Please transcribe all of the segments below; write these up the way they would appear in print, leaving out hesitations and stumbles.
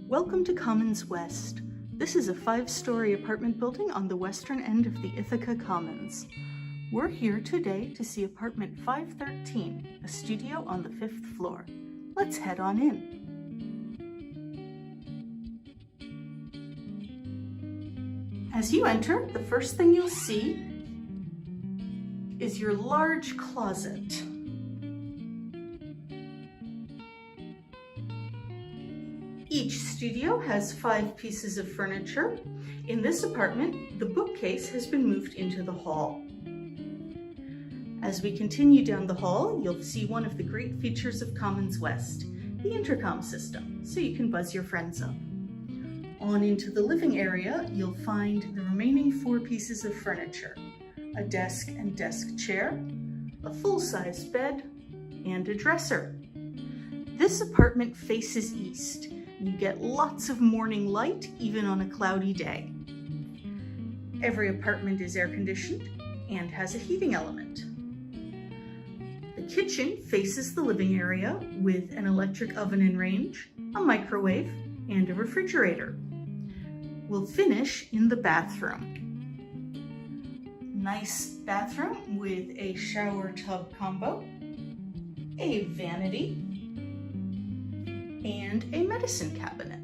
Welcome to Commons West. This is a 5-story apartment building on the western end of the Ithaca Commons. We're here today to see apartment 513, a studio on the 5th floor. Let's head on in. As you enter, the first thing you'll see is your large closet. Each studio has 5 pieces of furniture. In this apartment, the bookcase has been moved into the hall. As we continue down the hall, you'll see one of the great features of Commons West, the intercom system, so you can buzz your friends up. On into the living area, you'll find the remaining 4 pieces of furniture, a desk and desk chair, a full-size bed, and a dresser. This apartment faces east. You get lots of morning light, even on a cloudy day. Every apartment is air-conditioned and has a heating element. The kitchen faces the living area with an electric oven and range, a microwave, and a refrigerator. We'll finish in the bathroom. Nice bathroom with a shower tub combo, a vanity, and a medicine cabinet.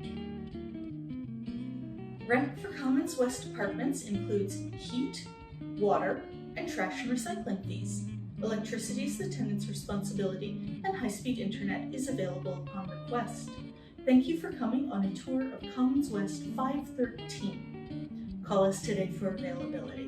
Rent for Commons West apartments includes heat, water, and trash and recycling fees. Electricity is the tenant's responsibility, and high-speed internet is available upon request. Thank you for coming on a tour of Commons West 513. Call us today for availability.